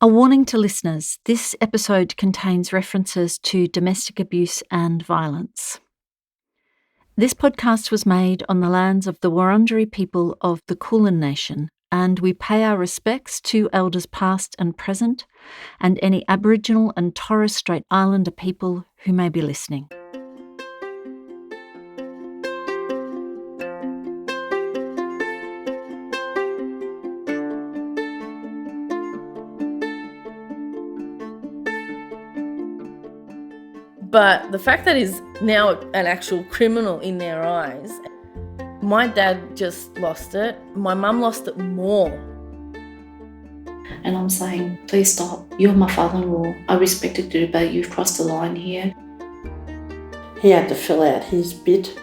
A warning to listeners, this episode contains references to domestic abuse and violence. This podcast was made on the lands of the Wurundjeri people of the Kulin Nation, and we pay our respects to elders past and present, and any Aboriginal and Torres Strait Islander people who may be listening. But the fact that he's now an actual criminal in their eyes, my dad just lost it. My mum lost it more. And I'm saying, please stop. You're my father-in-law. I respected the debate. You've crossed the line here. He had to fill out his bit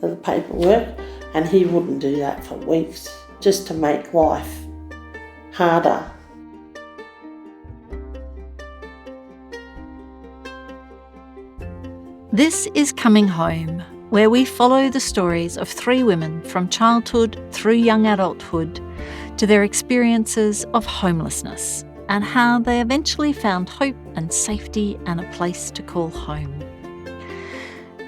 of the paperwork, and he wouldn't do that for weeks, just to make life harder. This is Coming Home, where we follow the stories of three women from childhood through young adulthood to their experiences of homelessness and how they eventually found hope and safety and a place to call home.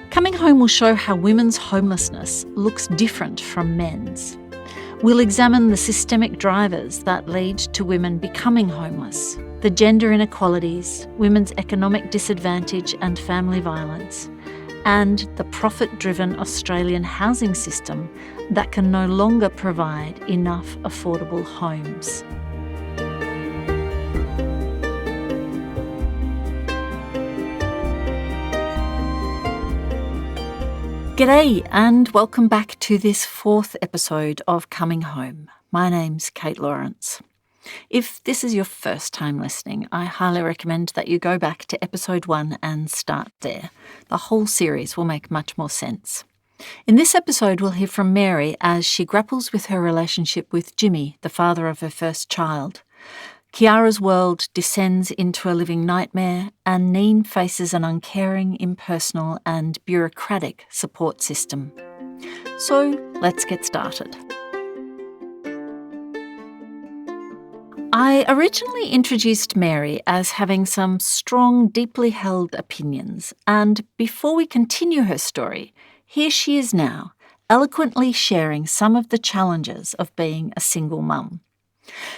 Coming Home will show how women's homelessness looks different from men's. We'll examine the systemic drivers that lead to women becoming homeless, the gender inequalities, women's economic disadvantage and family violence, and the profit-driven Australian housing system that can no longer provide enough affordable homes. G'day and welcome back to this fourth episode of Coming Home. My name's Kate Lawrence. If this is your first time listening, I highly recommend that you go back to episode 1 and start there. The whole series will make much more sense. In this episode, we'll hear from Mary as she grapples with her relationship with Jimmy, the father of her first child. Kiara's world descends into a living nightmare, and Neen faces an uncaring, impersonal and bureaucratic support system. So let's get started. I originally introduced Mary as having some strong, deeply held opinions, and before we continue her story, here she is now, eloquently sharing some of the challenges of being a single mum.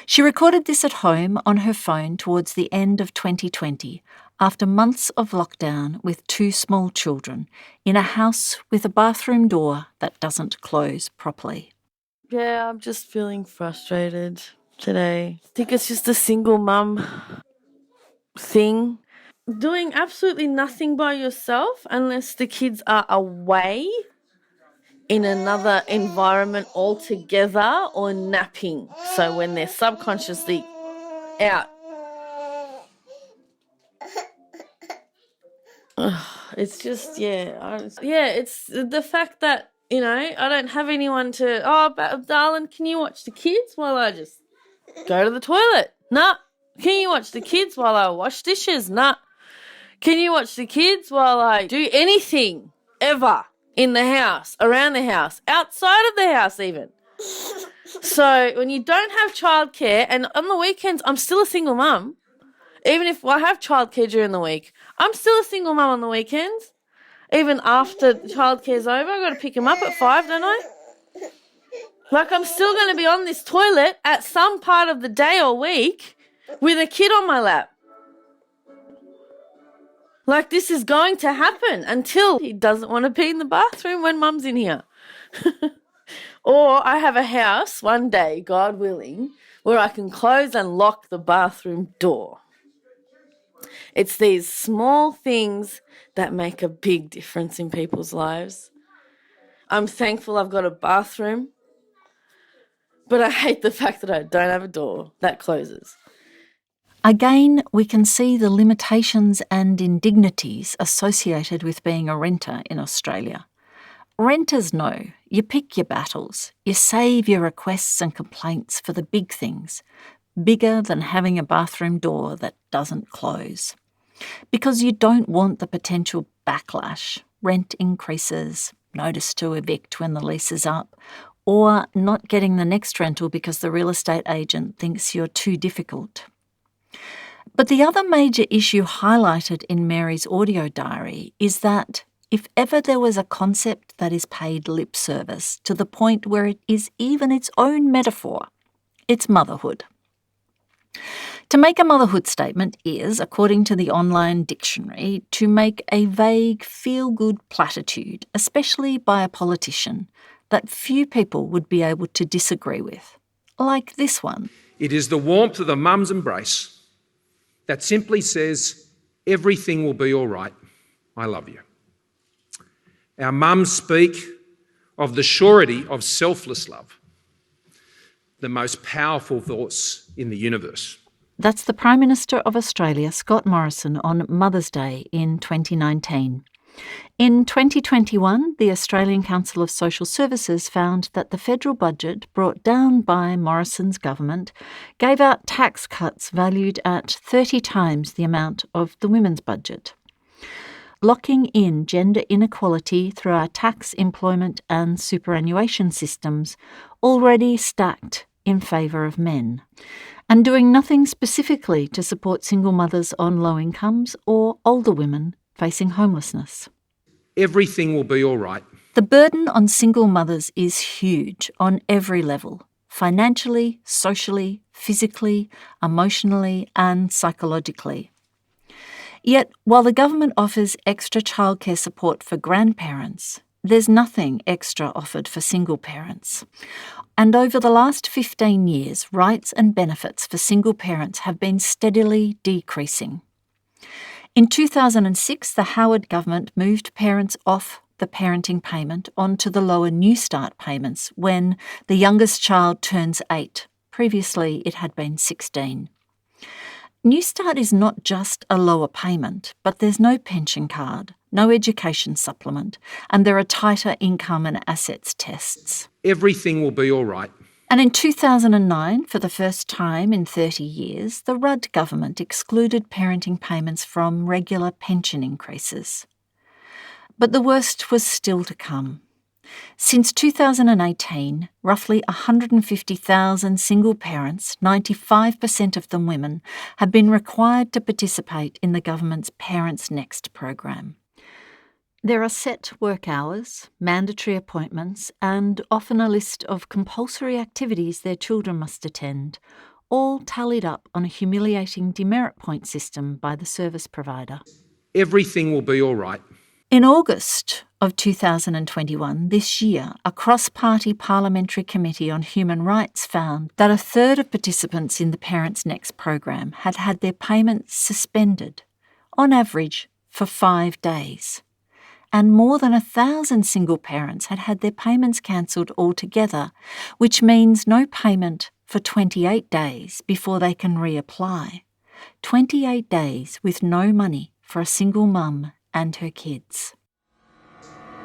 She recorded this at home on her phone towards the end of 2020, after months of lockdown with 2 small children, in a house with a bathroom door that doesn't close properly. Yeah, I'm just feeling frustrated today. I think it's just a single mum thing. Doing absolutely nothing by yourself unless the kids are away in another environment altogether or napping. So when they're subconsciously out. It's just, it's the fact that, I don't have anyone to, darling, can you watch the kids while I just go to the toilet? Nah. Can you watch the kids while I wash dishes? Nah. Can you watch the kids while I do anything ever in the house, around the house, outside of the house even? So when you don't have childcare, and on the weekends, I'm still a single mum. Even if I have childcare during the week, I'm still a single mum on the weekends. Even after childcare's over, I've got to pick him up at 5, don't I? Like, I'm still going to be on this toilet at some part of the day or week with a kid on my lap. Like, this is going to happen until he doesn't want to be in the bathroom when mum's in here. Or I have a house one day, God willing, where I can close and lock the bathroom door. It's these small things that make a big difference in people's lives. I'm thankful I've got a bathroom, but I hate the fact that I don't have a door that closes. Again, we can see the limitations and indignities associated with being a renter in Australia. Renters know you pick your battles, you save your requests and complaints for the big things, bigger than having a bathroom door that doesn't close. Because you don't want the potential backlash, rent increases, notice to evict when the lease is up, or not getting the next rental because the real estate agent thinks you're too difficult. But the other major issue highlighted in Mary's audio diary is that if ever there was a concept that is paid lip service to the point where it is even its own metaphor, it's motherhood. To make a motherhood statement is, according to the online dictionary, to make a vague, feel-good platitude, especially by a politician, that few people would be able to disagree with. Like this one. It is the warmth of a mum's embrace that simply says, everything will be all right, I love you. Our mums speak of the surety of selfless love, the most powerful force in the universe. That's the Prime Minister of Australia, Scott Morrison, on Mother's Day in 2019. In 2021, the Australian Council of Social Services found that the federal budget, brought down by Morrison's government, gave out tax cuts valued at 30 times the amount of the women's budget. Locking in gender inequality through our tax, employment and superannuation systems already stacked in favour of men, and doing nothing specifically to support single mothers on low incomes or older women facing homelessness. Everything will be all right. The burden on single mothers is huge on every level, financially, socially, physically, emotionally and psychologically. Yet, while the government offers extra childcare support for grandparents, there's nothing extra offered for single parents. And over the last 15 years, rights and benefits for single parents have been steadily decreasing. In 2006, the Howard government moved parents off the parenting payment onto the lower New Start payments when the youngest child turns 8. Previously, it had been 16. New Start is not just a lower payment, but there's no pension card, no education supplement, and there are tighter income and assets tests. Everything will be all right. And in 2009, for the first time in 30 years, the Rudd government excluded parenting payments from regular pension increases. But the worst was still to come. Since 2018, roughly 150,000 single parents, 95% of them women, have been required to participate in the government's Parents Next program. There are set work hours, mandatory appointments, and often a list of compulsory activities their children must attend, all tallied up on a humiliating demerit point system by the service provider. Everything will be all right. In August of 2021, this year, a cross-party parliamentary committee on human rights found that a third of participants in the Parents Next program had had their payments suspended, on average, for 5 days. And more than 1,000 single parents had had their payments cancelled altogether, which means no payment for 28 days before they can reapply. 28 days with no money for a single mum and her kids.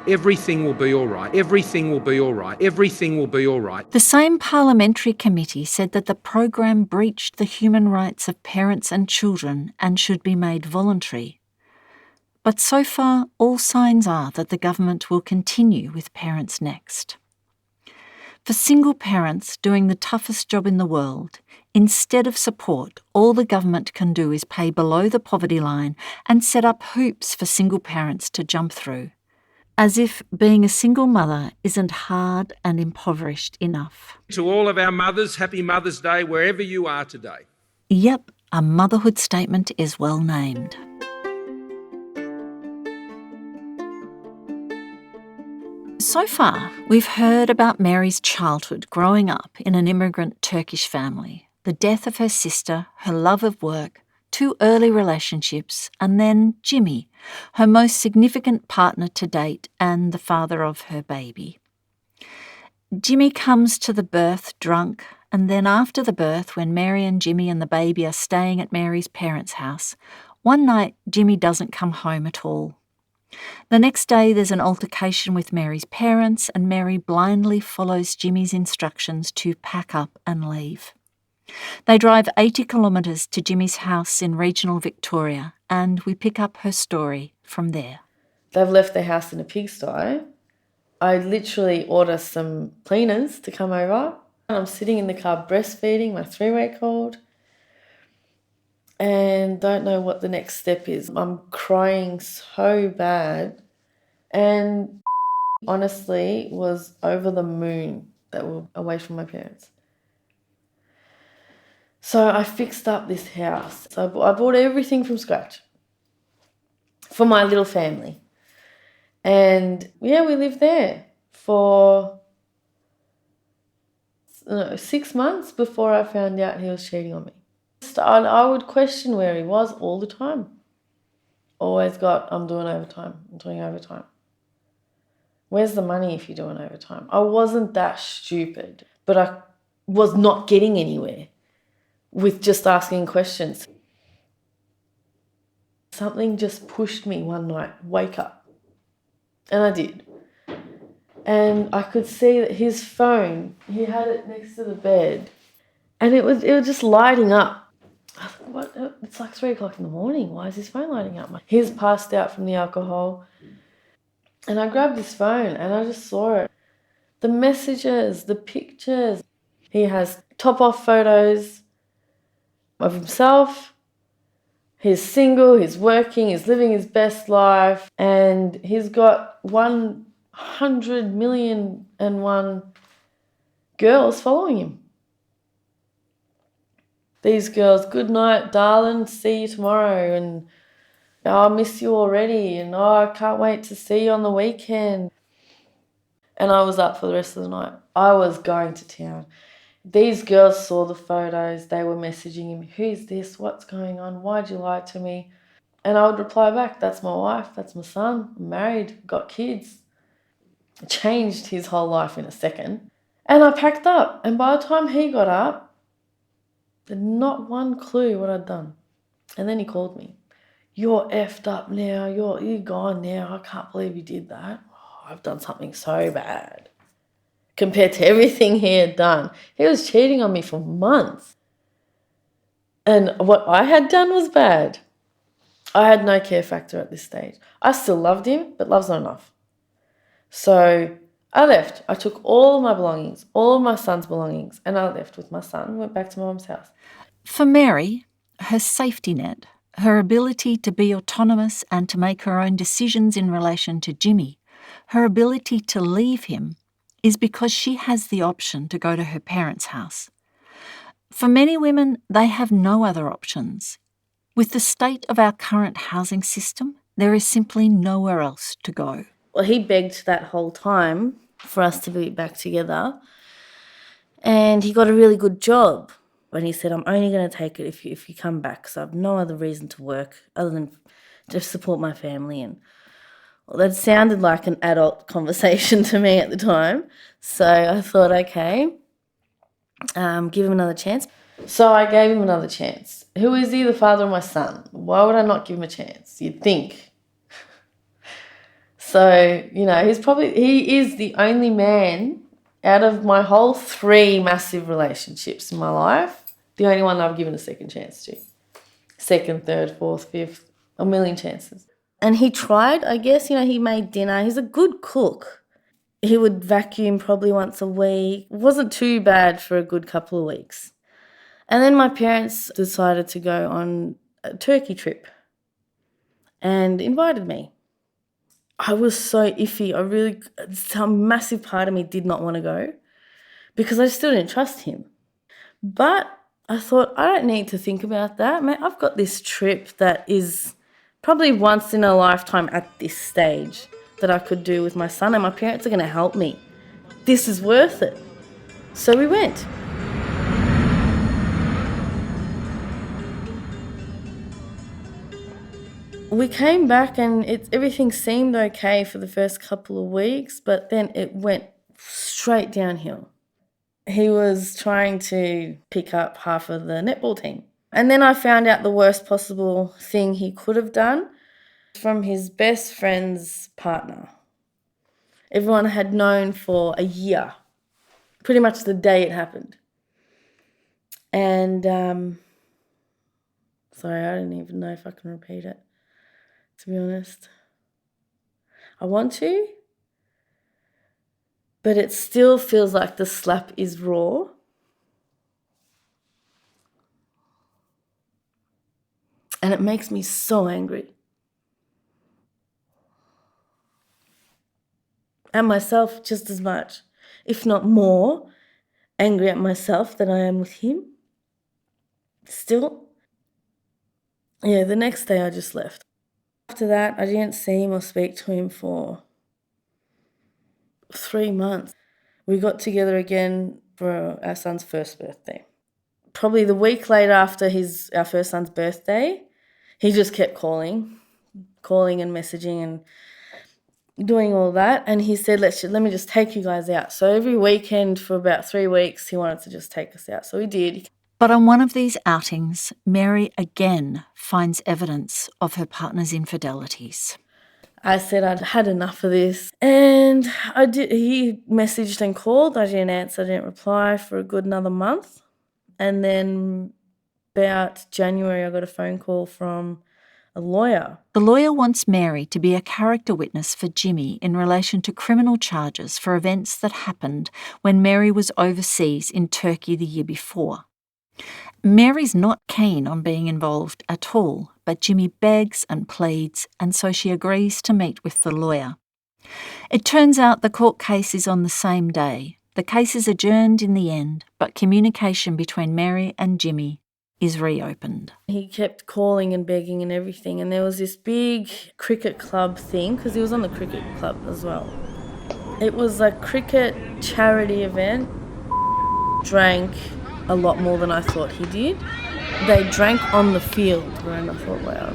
Everything will be all right. Everything will be all right. Everything will be all right. The same parliamentary committee said that the program breached the human rights of parents and children and should be made voluntary. But so far, all signs are that the government will continue with Parents Next. For single parents doing the toughest job in the world, instead of support, all the government can do is pay below the poverty line and set up hoops for single parents to jump through. As if being a single mother isn't hard and impoverished enough. To all of our mothers, happy Mother's Day wherever you are today. Yep, a motherhood statement is well named. So far, we've heard about Mary's childhood growing up in an immigrant Turkish family, the death of her sister, her love of work, 2 early relationships, and then Jimmy, her most significant partner to date and the father of her baby. Jimmy comes to the birth drunk, and then after the birth, when Mary and Jimmy and the baby are staying at Mary's parents' house, one night Jimmy doesn't come home at all. The next day there's an altercation with Mary's parents, and Mary blindly follows Jimmy's instructions to pack up and leave. They drive 80 kilometres to Jimmy's house in regional Victoria, and we pick up her story from there. They've left their house in a pigsty. I literally order some cleaners to come over. I'm sitting in the car breastfeeding my 3-week-old. And and don't know what the next step is. I'm crying so bad, and honestly was over the moon that we're away from my parents. So I fixed up this house. So I bought everything from scratch for my little family. And yeah, we lived there for 6 months before I found out he was cheating on me. I would question where he was all the time. Always got, I'm doing overtime. Where's the money if you're doing overtime? I wasn't that stupid, but I was not getting anywhere with just asking questions. Something just pushed me one night, wake up. And I did. And I could see that his phone, he had it next to the bed, and it was just lighting up. I thought, what? It's like 3 o'clock in the morning. Why is his phone lighting up? He's passed out from the alcohol. And I grabbed his phone and I just saw it. The messages, the pictures. He has top-off photos of himself. He's single, he's working, he's living his best life, and he's got 100,000,001 girls following him. These girls, good night, darling, see you tomorrow, and oh, I miss you already, and oh, I can't wait to see you on the weekend. And I was up for the rest of the night. I was going to town. These girls saw the photos. They were messaging him, who's this? What's going on? Why'd you lie to me? And I would reply back, that's my wife, that's my son, I'm married, got kids. It changed his whole life in a second. And I packed up. And by the time he got up, there'd not one clue what I'd done. And then he called me. You're effed up now. You're gone now. I can't believe you did that. Oh, I've done something so bad. Compared to everything he had done. He was cheating on me for months. And what I had done was bad. I had no care factor at this stage. I still loved him, but love's not enough. So I left. I took all of my belongings, all of my son's belongings, and I left with my son and went back to my mum's house. For Mary, her safety net, her ability to be autonomous and to make her own decisions in relation to Jimmy, her ability to leave him, is because she has the option to go to her parents' house. For many women, they have no other options. With the state of our current housing system, there is simply nowhere else to go. Well, he begged that whole time for us to be back together, and he got a really good job. When he said, I'm only going to take it if you come back, because I have no other reason to work other than to support my family. And well, that sounded like an adult conversation to me at the time. So I thought, okay, give him another chance. So I gave him another chance. Who is he? The father of my son. Why would I not give him a chance? You'd think. So, he is the only man out of my whole 3 massive relationships in my life, the only one I've given a second chance to. 2nd, 3rd, 4th, 5th, a million chances. And he tried, I guess, he made dinner. He's a good cook. He would vacuum probably once a week. It wasn't too bad for a good couple of weeks. And then my parents decided to go on a Turkey trip and invited me. I was so iffy. Some massive part of me did not want to go because I still didn't trust him. But I thought, I don't need to think about that. Man, I've got this trip that is probably once in a lifetime at this stage that I could do with my son, and my parents are going to help me. This is worth it. So we went. We came back and everything seemed okay for the first couple of weeks, but then it went straight downhill. He was trying to pick up half of the netball team. And then I found out the worst possible thing he could have done from his best friend's partner. Everyone had known for a year, pretty much the day it happened. And, sorry, I don't even know if I can repeat it, to be honest. I want to, but it still feels like the slap is raw. And it makes me so angry. At myself just as much, if not more, angry at myself than I am with him. Still. Yeah, the next day I just left. After that, I didn't see him or speak to him for 3 months. We got together again for our son's first birthday. Probably the week later after our first son's birthday, he just kept calling and messaging and doing all that. And he said, let me just take you guys out. So every weekend for about 3 weeks, he wanted to just take us out. So we did. But on one of these outings, Mary again finds evidence of her partner's infidelities. I said I'd had enough of this. And I did. He messaged and called. I didn't answer, I didn't reply for a good another month. And then about January, I got a phone call from a lawyer. The lawyer wants Mary to be a character witness for Jimmy in relation to criminal charges for events that happened when Mary was overseas in Turkey the year before. Mary's not keen on being involved at all, but Jimmy begs and pleads, and so she agrees to meet with the lawyer. It turns out the court case is on the same day. The case is adjourned in the end, but communication between Mary and Jimmy is reopened. He kept calling and begging and everything, and there was this big cricket club thing, because he was on the cricket club as well. It was a cricket charity event. Drank a lot more than I thought he did. They drank on the field, and I thought, wow,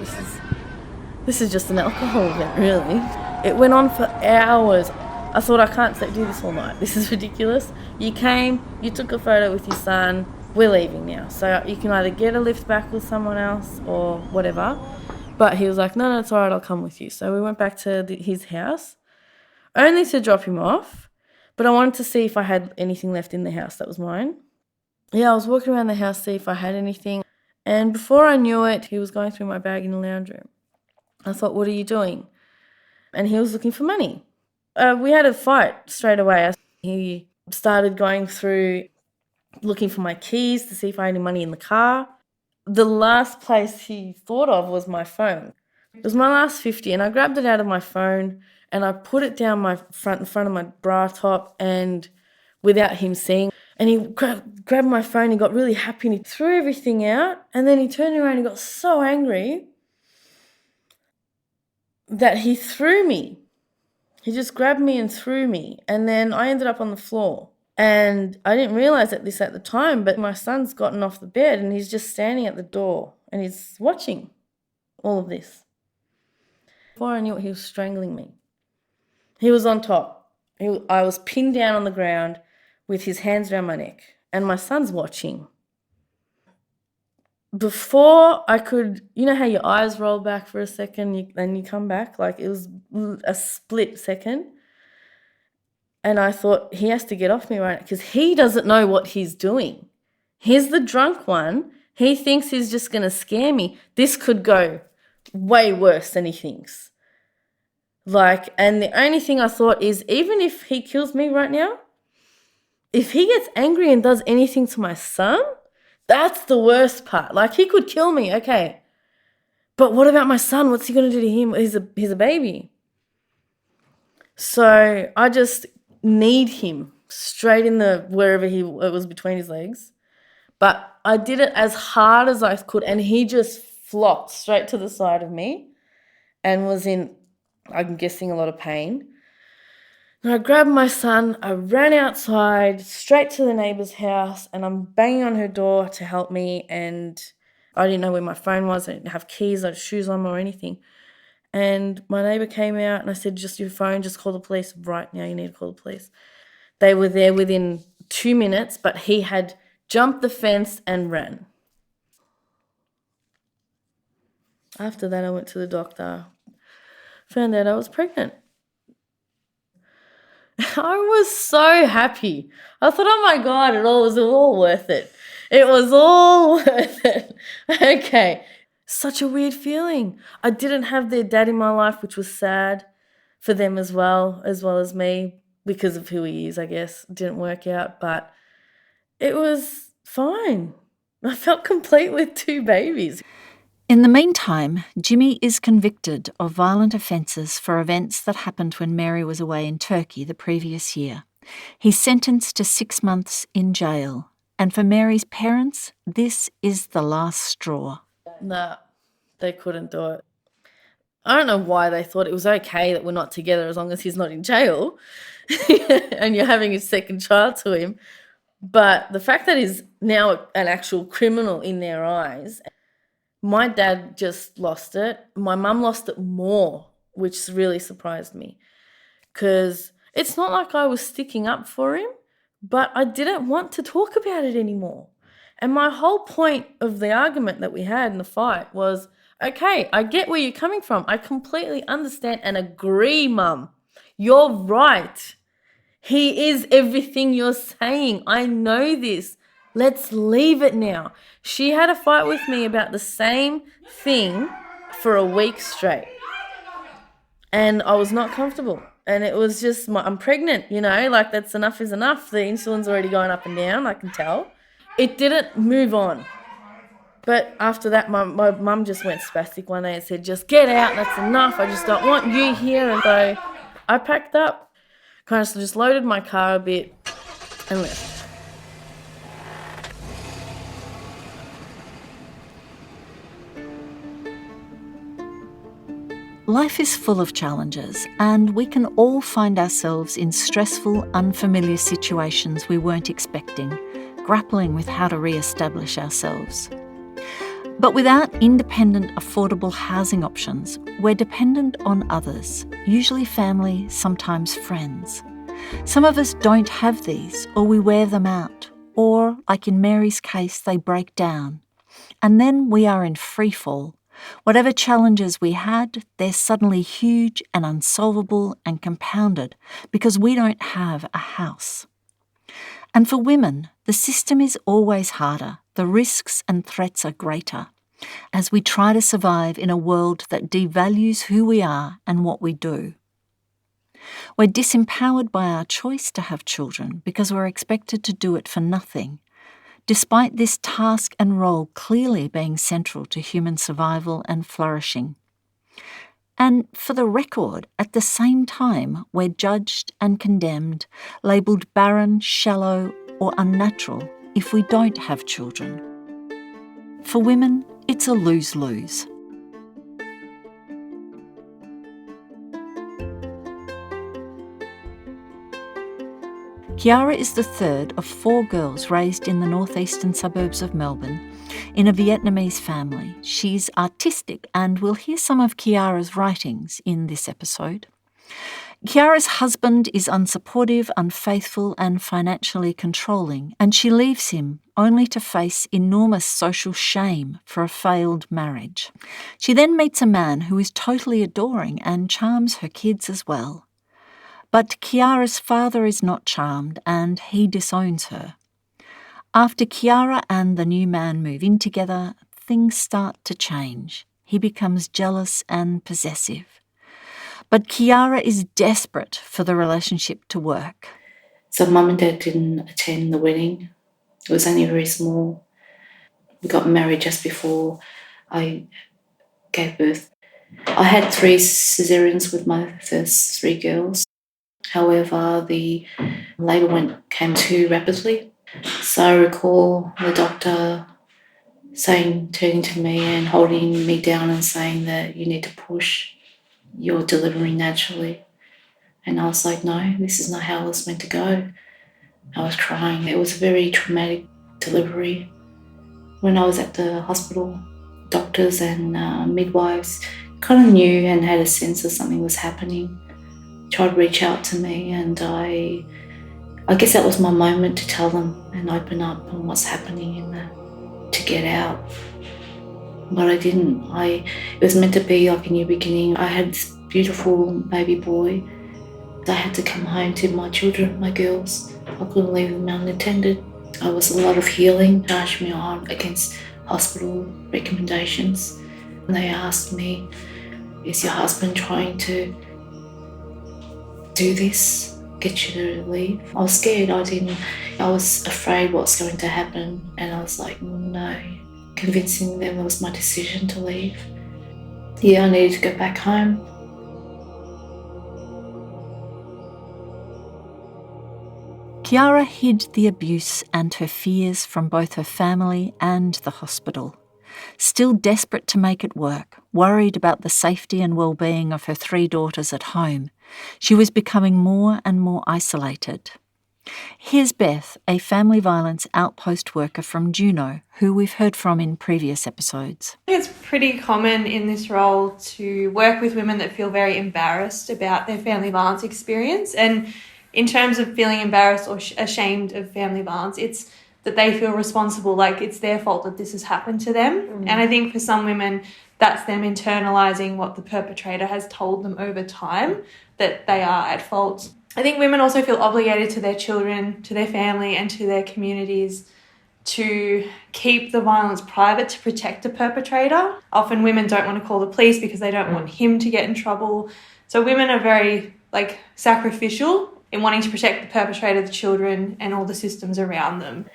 this is just an alcohol event, really. It went on for hours. I thought, I can't do this all night. This is ridiculous. You came, you took a photo with your son, we're leaving now. So you can either get a lift back with someone else or whatever. But he was like, no, it's all right, I'll come with you. So we went back to his house, only to drop him off. But I wanted to see if I had anything left in the house that was mine. Yeah, I was walking around the house to see if I had anything. And before I knew it, he was going through my bag in the lounge room. I thought, what are you doing? And he was looking for money. We had a fight straight away. He started going through, looking for my keys to see if I had any money in the car. The last place he thought of was my phone. It was my last 50, and I grabbed it out of my phone and I put it down in front of my bra top, and without him seeing. And he grabbed my phone, he got really happy and he threw everything out, and then he turned around and he got so angry that he threw me. He just grabbed me and threw me, and then I ended up on the floor. And I didn't realise this at the time, but my son's gotten off the bed and he's just standing at the door and he's watching all of this. Before I knew it, he was strangling me. He was on top. I was pinned down on the ground with his hands around my neck, and my son's watching. Before I could, you know how your eyes roll back for a second and you come back? Like, it was a split second. And I thought, he has to get off me right now, because he doesn't know what he's doing. He's the drunk one. He thinks he's just going to scare me. This could go way worse than he thinks. And the only thing I thought is, even if he kills me right now, if he gets angry and does anything to my son, that's the worst part. He could kill me, okay. But what about my son? What's he going to do to him? He's a baby. So I just kneed him straight in wherever it was between his legs. But I did it as hard as I could, and he just flopped straight to the side of me and was in, I'm guessing, a lot of pain. And I grabbed my son, I ran outside, straight to the neighbour's house, and I'm banging on her door to help me, and I didn't know where my phone was, I didn't have keys, I had shoes on or anything. And my neighbour came out and I said, just your phone, just call the police right now, you need to call the police. They were there within 2 minutes, but he had jumped the fence and ran. After that, I went to the doctor, found out I was pregnant. I was so happy. I thought, oh my God, it was all worth it. It was all worth it. Okay. Such a weird feeling. I didn't have their dad in my life, which was sad for them as well as me, because of who he is, I guess. It didn't work out, but it was fine. I felt complete with 2 babies. In the meantime, Jimmy is convicted of violent offences for events that happened when Mary was away in Turkey the previous year. He's sentenced to 6 months in jail, and for Mary's parents, this is the last straw. Nah, they couldn't do it. I don't know why they thought it was okay that we're not together as long as he's not in jail and you're having a second child to him. But the fact that he's now an actual criminal in their eyes, my dad just lost it. My mum lost it more, which really surprised me. Because it's not like I was sticking up for him, but I didn't want to talk about it anymore. And my whole point of the argument that we had in the fight was, okay, I get where you're coming from. I completely understand and agree, Mum. You're right. He is everything you're saying. I know this. Let's leave it now. She had a fight with me about the same thing for a week straight. And I was not comfortable. And it was just, I'm pregnant, like that's enough is enough. The insulin's already going up and down, I can tell. It didn't move on. But after that, my mum just went spastic one day and said, just get out, that's enough. I just don't want you here. And so I packed up, kind of just loaded my car a bit and left. Life is full of challenges, and we can all find ourselves in stressful, unfamiliar situations we weren't expecting, grappling with how to re-establish ourselves. But without independent, affordable housing options, we're dependent on others, usually family, sometimes friends. Some of us don't have these, or we wear them out, or, like in Mary's case, they break down. And then we are in free fall. Whatever challenges we had, they're suddenly huge and unsolvable and compounded because we don't have a house. And for women, the system is always harder. The risks and threats are greater as we try to survive in a world that devalues who we are and what we do. We're disempowered by our choice to have children because we're expected to do it for nothing, despite this task and role clearly being central to human survival and flourishing. And for the record, at the same time, we're judged and condemned, labelled barren, shallow, or unnatural if we don't have children. For women, it's a lose-lose. Kiara is the third of 4 girls raised in the northeastern suburbs of Melbourne in a Vietnamese family. She's artistic, and we'll hear some of Kiara's writings in this episode. Kiara's husband is unsupportive, unfaithful, and financially controlling, and she leaves him only to face enormous social shame for a failed marriage. She then meets a man who is totally adoring and charms her kids as well. But Kiara's father is not charmed and he disowns her. After Kiara and the new man move in together, things start to change. He becomes jealous and possessive. But Kiara is desperate for the relationship to work. So Mum and Dad didn't attend the wedding. It was only very small. We got married just before I gave birth. I had 3 caesareans with my first 3 girls. However, the labour came too rapidly. So I recall the doctor turning to me and holding me down and saying that you need to push, you're delivering naturally. And I was like, no, this is not how it was meant to go. I was crying. It was a very traumatic delivery. When I was at the hospital, doctors and midwives kind of knew and had a sense that something was happening. Tried to reach out to me, and I guess that was my moment to tell them and open up on what's happening to get out. But I didn't. It was meant to be like a new beginning. I had this beautiful baby boy. I had to come home to my children, my girls. I couldn't leave them unattended. I was a lot of healing, charged me on against hospital recommendations. And they asked me, is your husband trying to do this, get you to leave? I was scared. I was afraid what's going to happen. And I was like, no, convincing them it was my decision to leave. Yeah, I needed to go back home. Kiara hid the abuse and her fears from both her family and the hospital. Still desperate to make it work, worried about the safety and well-being of her 3 daughters at home, she was becoming more and more isolated. Here's Beth, a family violence outpost worker from Juneau, who we've heard from in previous episodes. It's pretty common in this role to work with women that feel very embarrassed about their family violence experience. And in terms of feeling embarrassed or ashamed of family violence, it's that they feel responsible, like it's their fault that this has happened to them. And I think for some women, that's them internalising what the perpetrator has told them over time, that they are at fault. I think women also feel obligated to their children, to their family and to their communities to keep the violence private to protect the perpetrator. Often women don't want to call the police because they don't want him to get in trouble. So women are very sacrificial in wanting to protect the perpetrator, the children and all the systems around them.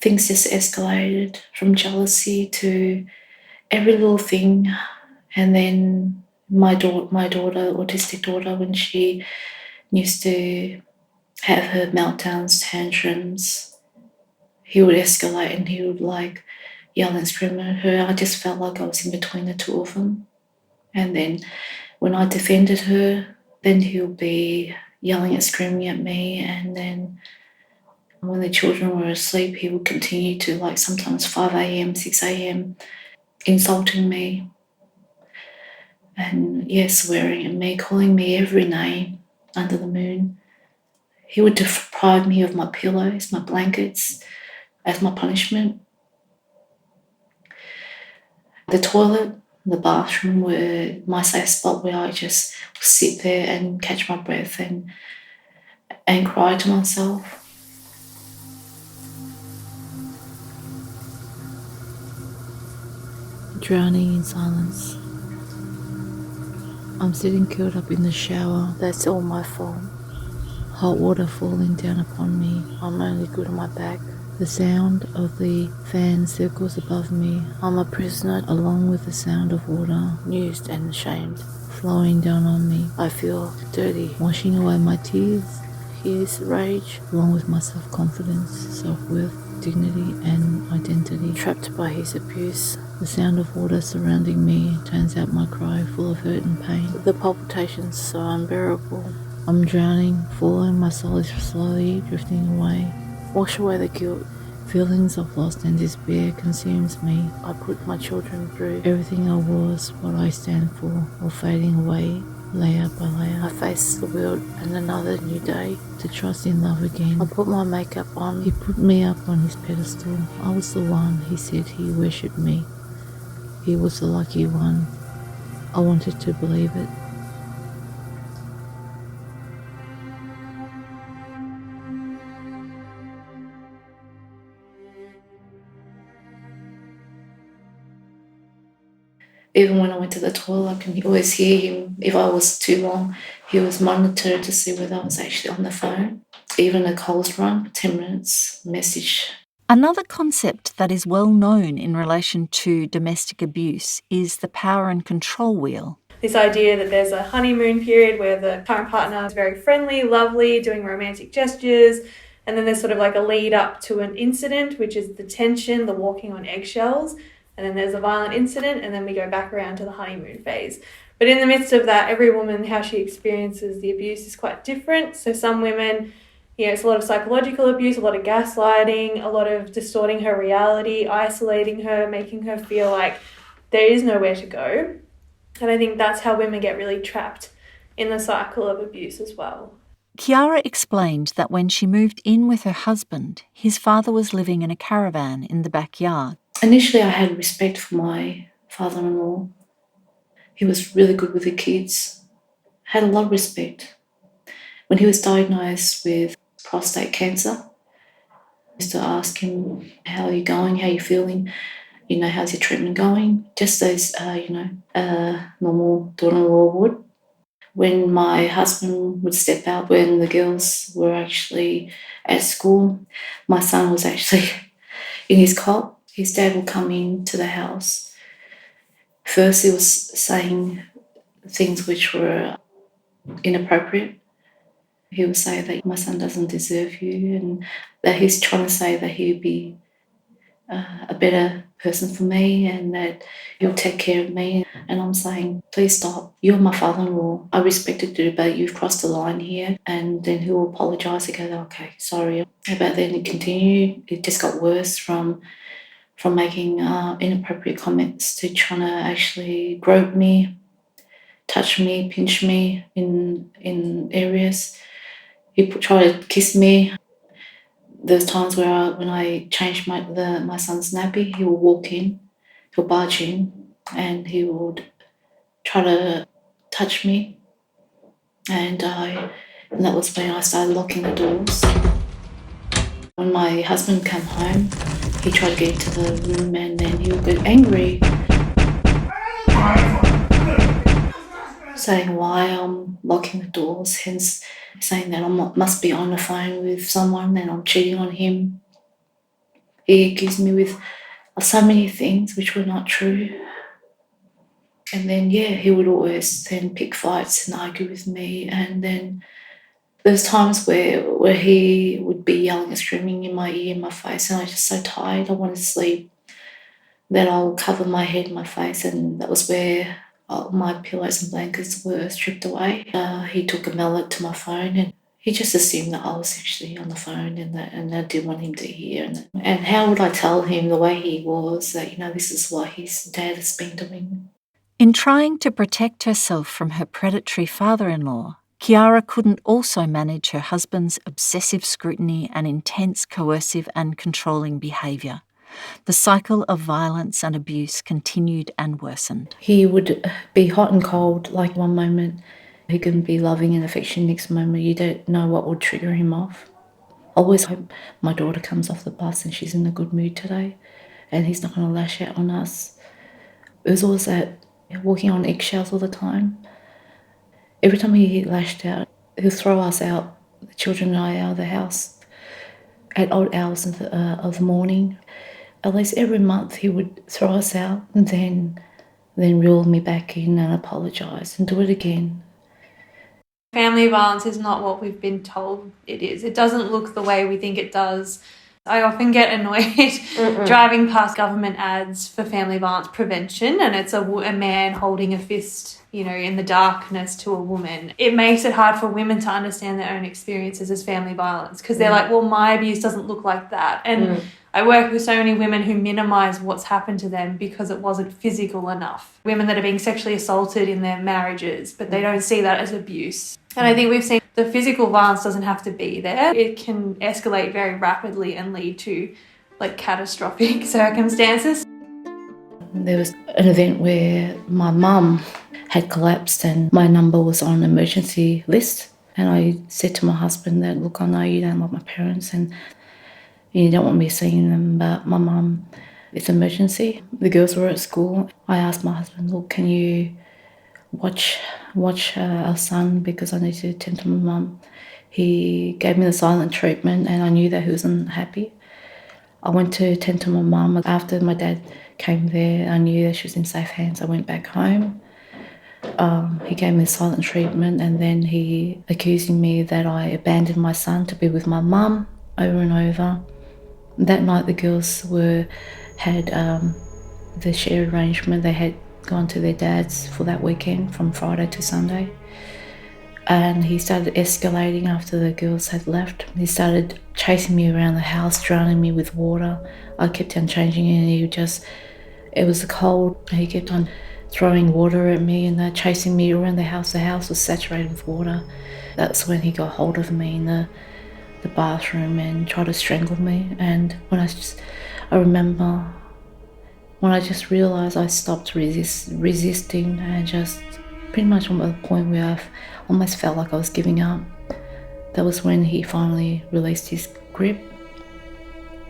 Things just escalated from jealousy to every little thing. And then my daughter, autistic daughter, when she used to have her meltdowns, tantrums, he would escalate and he would yell and scream at her. I just felt like I was in between the two of them. And then when I defended her, then he would be yelling and screaming at me. And then when the children were asleep, he would continue to sometimes 5 a.m, 6 a.m, insulting me. And swearing at me, calling me every name under the moon. He would deprive me of my pillows, my blankets, as my punishment. The toilet, the bathroom were my safe spot where I just sit there and catch my breath and cry to myself. Drowning in silence. I'm sitting curled up in the shower. That's all my fault. Hot water falling down upon me. I'm only good on my back. The sound of the fan circles above me. I'm a prisoner along with the sound of water, used and ashamed, flowing down on me. I feel dirty, washing away my tears, his rage, along with my self-confidence, self-worth, dignity and identity. Trapped by his abuse. The sound of water surrounding me turns out my cry full of hurt and pain. The palpitations so unbearable. I'm drowning, falling, my soul is slowly drifting away. Wash away the guilt. Feelings of loss and despair consumes me. I put my children through everything I was, what I stand for, all fading away, layer by layer. I face the world and another new day to trust in love again. I put my makeup on. He put me up on his pedestal. I was the one, he said he worshipped me. He was the lucky one. I wanted to believe it. Even when I went to the toilet, I can always hear him. If I was too long, he was monitored to see whether I was actually on the phone. Even a calls run, 10 minutes, message. Another concept that is well known in relation to domestic abuse is the power and control wheel. This idea that there's a honeymoon period where the current partner is very friendly, lovely, doing romantic gestures, and then there's sort of a lead up to an incident, which is the tension, the walking on eggshells, and then there's a violent incident, and then we go back around to the honeymoon phase. But in the midst of that, every woman, how she experiences the abuse is quite different. So some women, it's a lot of psychological abuse, a lot of gaslighting, a lot of distorting her reality, isolating her, making her feel like there is nowhere to go. And I think that's how women get really trapped in the cycle of abuse as well. Kiara explained that when she moved in with her husband, his father was living in a caravan in the backyard. Initially, I had respect for my father-in-law. He was really good with the kids. Had a lot of respect. When he was diagnosed with prostate cancer, I used to ask him, how are you going? How are you feeling? How's your treatment going? Just as, normal daughter-in-law would. When my husband would step out when the girls were actually at school, my son was actually in his cot. his dad will come into the house. First, he was saying things which were inappropriate. He would say that my son doesn't deserve you, and that he's trying to say that he'd be a better person for me and that he'll take care of me. And I'm saying, please stop. You're my father-in-law. I respected you, but you've crossed the line here. And then he'll apologise and go, okay, sorry. But then it continued. It just got worse from making inappropriate comments to trying to actually grope me, touch me, pinch me in areas. He tried to kiss me. There's times where when I changed my son's nappy, he will walk in, he'll barge in, and he would try to touch me. And that was when I started locking the doors. When my husband came home, he tried to get into the room and then he would get angry, saying why I'm locking the doors, hence saying that I must be on the phone with someone and I'm cheating on him. He accused me with so many things which were not true. And then, he would always then pick fights and argue with me. And then there's times where he would be yelling and screaming in my ear, in my face, and I was just so tired, I wanted to sleep. Then I'll cover my head and my face, and that was where my pillows and blankets were stripped away. He took a mallet to my phone and he just assumed that I was actually on the phone and I didn't want him to hear. And how would I tell him the way he was that, this is what his dad has been doing? In trying to protect herself from her predatory father-in-law, Kiara couldn't also manage her husband's obsessive scrutiny and intense coercive and controlling behaviour. The cycle of violence and abuse continued and worsened. He would be hot and cold, like one moment he can be loving and affectionate, next moment you don't know what would trigger him off. I always hope my daughter comes off the bus and she's in a good mood today and he's not going to lash out on us. It was always that walking on eggshells all the time. Every time he lashed out, he'll throw us out, the children and I, out of the house at odd hours of the morning. At least every month he would throw us out and then reel me back in and apologise and do it again. Family violence is not what we've been told it is. It doesn't look the way we think it does. I often get annoyed driving past government ads for family violence prevention, and it's a man holding a fist, in the darkness to a woman. It makes it hard for women to understand their own experiences as family violence because they're like, well, my abuse doesn't look like that. And I work with so many women who minimise what's happened to them because it wasn't physical enough. Women that are being sexually assaulted in their marriages, but they don't see that as abuse. And I think we've seen the physical violence doesn't have to be there. It can escalate very rapidly and lead to catastrophic circumstances. There was an event where my mum had collapsed and my number was on an emergency list. And I said to my husband that, look, I know you don't love my parents and you don't want me seeing them, but my mum, it's an emergency. The girls were at school. I asked my husband, look, can you watch our son because I need to attend to my mum. He gave me the silent treatment and I knew that he wasn't happy. I went to attend to my mum. After my dad came there, I knew that she was in safe hands. I went back home. He gave me the silent treatment and then he accusing me that I abandoned my son to be with my mum over and over. That night the girls had the shared arrangement. They had gone to their dad's for that weekend from Friday to Sunday. And he started escalating after the girls had left. He started chasing me around the house, drowning me with water. I kept on changing it and it was cold. He kept on throwing water at me and chasing me around the house. The house was saturated with water. That's when he got hold of me in the bathroom and tried to strangle me. And when I remember when I just realised I stopped resisting and just pretty much on the point where I almost felt like I was giving up. That was when he finally released his grip.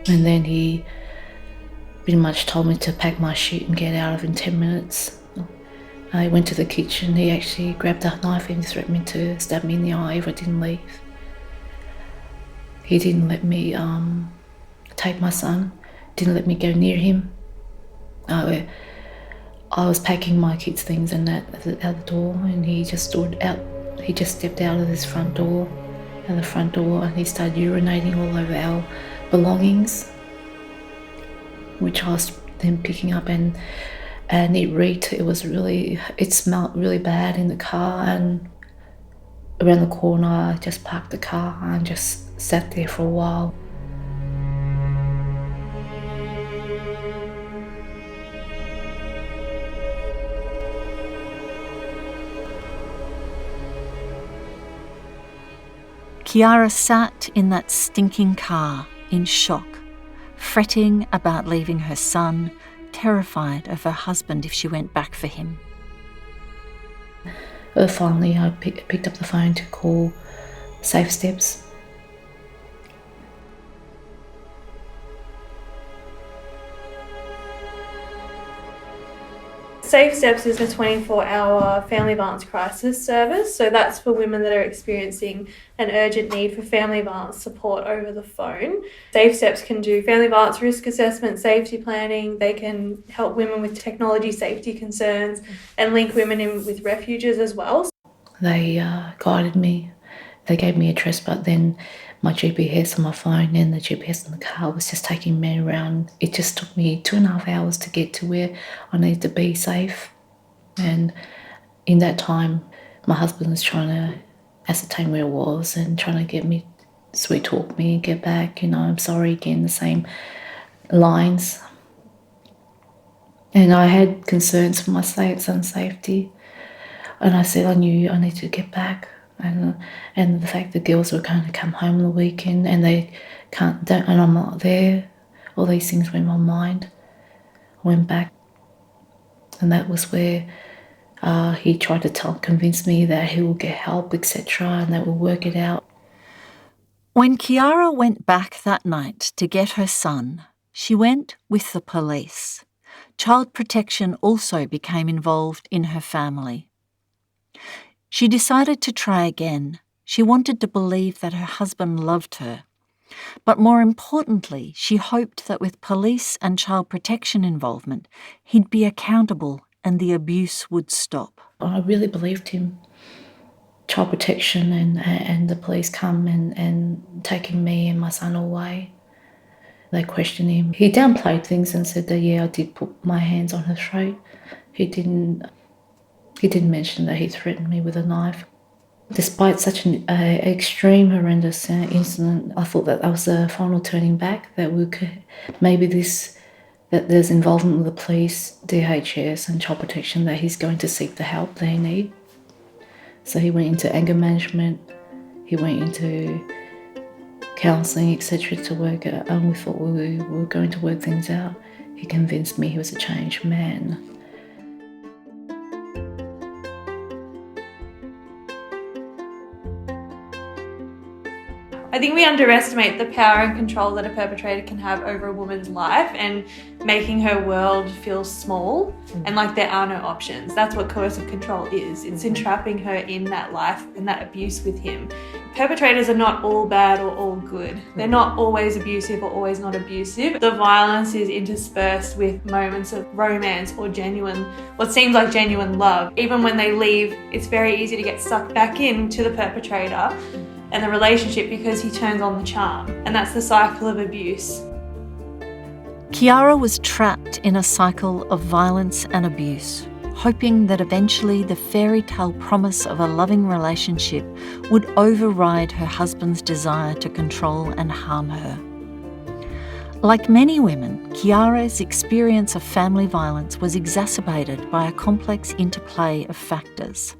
And then he pretty much told me to pack my shit and get out of in 10 minutes. I went to the kitchen. He actually grabbed a knife and threatened me to stab me in the eye if I didn't leave. He didn't let me take my son, didn't let me go near him. I was packing my kids' things and that out the door, and he just stood out. He just stepped out of this front door, and he started urinating all over our belongings, which I was then picking up, and it reeked. It smelled really bad in the car, and around the corner I just parked the car and just sat there for a while. Kiara sat in that stinking car in shock, fretting about leaving her son, terrified of her husband if she went back for him. Finally, I picked up the phone to call Safe Steps. Safe Steps is a 24-hour family violence crisis service. So that's for women that are experiencing an urgent need for family violence support over the phone. Safe Steps can do family violence risk assessment, safety planning. They can help women with technology safety concerns and link women in with refuges as well. They guided me. They gave me a address, but then my GPS on my phone and the GPS in the car was just taking me around. It just took me 2.5 hours to get to where I needed to be safe. And in that time, my husband was trying to ascertain where I was and trying to get me, sweet talk me, get back, I'm sorry again, the same lines. And I had concerns for my son's safety. And I said I knew I needed to get back. And the fact that girls were going to come home on the weekend and and I'm not there, all these things were in my mind. I went back, and that was where he tried to convince me that he will get help, etc., and that we'll work it out. When Kiara went back that night to get her son, she went with the police. Child protection also became involved in her family. She decided to try again. She wanted to believe that her husband loved her. But more importantly, she hoped that with police and child protection involvement, he'd be accountable and the abuse would stop. I really believed him. Child protection and the police come and taking me and my son away. They questioned him. He downplayed things and said that, yeah, I did put my hands on her throat. He didn't mention that he threatened me with a knife. Despite such an extreme, horrendous incident, I thought that was the final turning back, that that there's involvement with the police, DHS and child protection, that he's going to seek the help they need. So he went into anger management, he went into counselling, etc. to work out, and we thought we were going to work things out. He convinced me he was a changed man. I think we underestimate the power and control that a perpetrator can have over a woman's life and making her world feel small and like there are no options. That's what coercive control is. It's entrapping her in that life and that abuse with him. Perpetrators are not all bad or all good. They're not always abusive or always not abusive. The violence is interspersed with moments of romance or what seems like genuine love. Even when they leave, it's very easy to get sucked back into the perpetrator and the relationship because he turns on the charm. And that's the cycle of abuse. Kiara was trapped in a cycle of violence and abuse, hoping that eventually the fairy tale promise of a loving relationship would override her husband's desire to control and harm her. Like many women, Kiara's experience of family violence was exacerbated by a complex interplay of factors.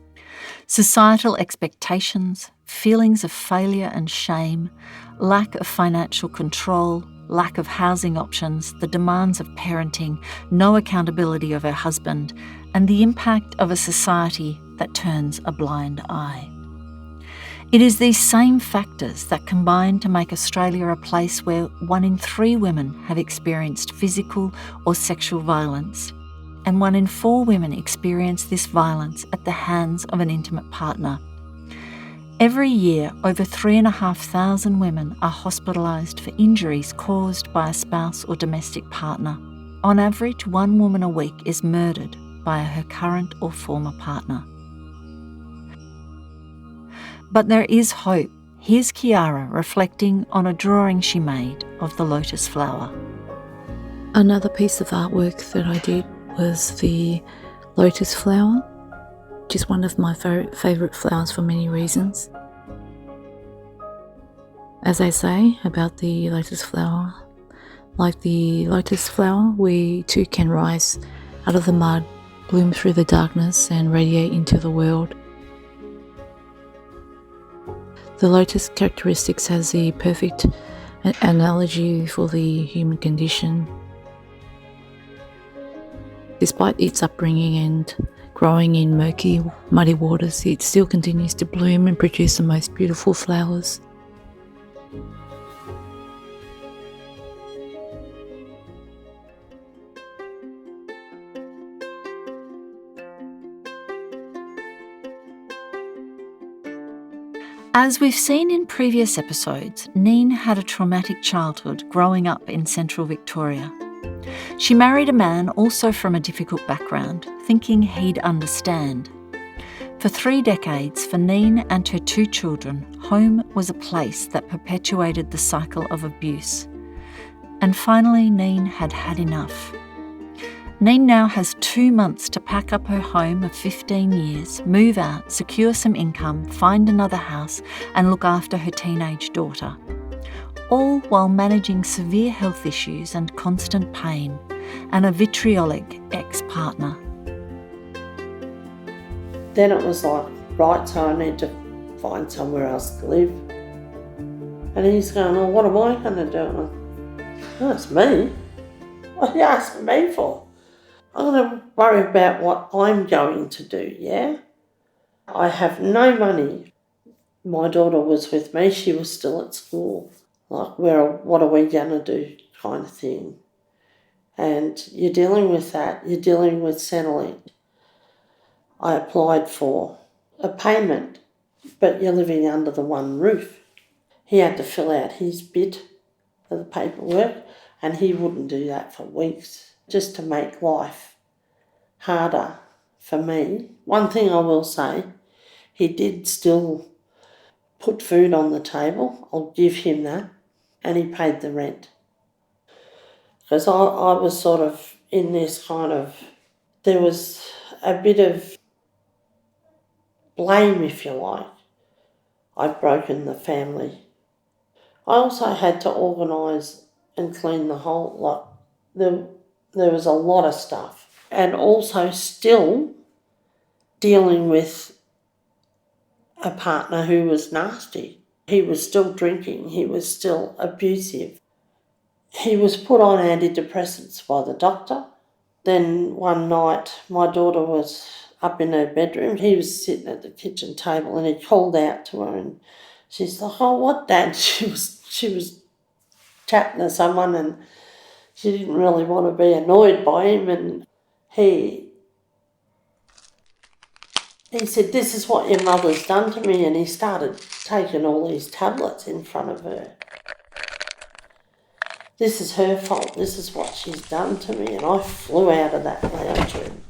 Societal expectations, feelings of failure and shame, lack of financial control, lack of housing options, the demands of parenting, no accountability of her husband, and the impact of a society that turns a blind eye. It is these same factors that combine to make Australia a place where 1 in 3 women have experienced physical or sexual violence, and 1 in 4 women experience this violence at the hands of an intimate partner. Every year, over 3,500 women are hospitalised for injuries caused by a spouse or domestic partner. On average, one woman a week is murdered by her current or former partner. But there is hope. Here's Kiara reflecting on a drawing she made of the lotus flower. Another piece of artwork that I did was the lotus flower, which is one of my favourite flowers for many reasons. As I say about the lotus flower, like the lotus flower, we too can rise out of the mud, bloom through the darkness and radiate into the world. The lotus characteristics has the perfect analogy for the human condition. Despite its upbringing and growing in murky, muddy waters, it still continues to bloom and produce the most beautiful flowers. As we've seen in previous episodes, Neen had a traumatic childhood growing up in central Victoria. She married a man also from a difficult background, thinking he'd understand. For 3 decades, for Neen and her 2 children, home was a place that perpetuated the cycle of abuse. And finally, Neen had had enough. Neen now has 2 months to pack up her home of 15 years, move out, secure some income, find another house and look after her teenage daughter. All while managing severe health issues and constant pain, and a vitriolic ex-partner. Then it was like, right, so I need to find somewhere else to live. And he's going, oh, what am I going to do? Oh, it's me. What are you asking me for? I'm going to worry about what I'm going to do, yeah? I have no money. My daughter was with me, she was still at school. Like, what are we going to do kind of thing. And you're dealing with that, you're dealing with settling. I applied for a payment, but you're living under the one roof. He had to fill out his bit of the paperwork, and he wouldn't do that for weeks, just to make life harder for me. One thing I will say, he did still put food on the table, I'll give him that, and he paid the rent. Because I was sort of in this kind of, there was a bit of blame, if you like. I'd broken the family. I also had to organise and clean the whole lot. There was a lot of stuff. And also still dealing with a partner who was nasty. He was still drinking, he was still abusive. He was put on antidepressants by the doctor. Then one night my daughter was up in her bedroom. He was sitting at the kitchen table and he called out to her and she's like, oh, what, Dad? She was chatting to someone and she didn't really want to be annoyed by him, and he said, this is what your mother's done to me, and he started taking all these tablets in front of her. This is her fault, this is what she's done to me. And I flew out of that lounge room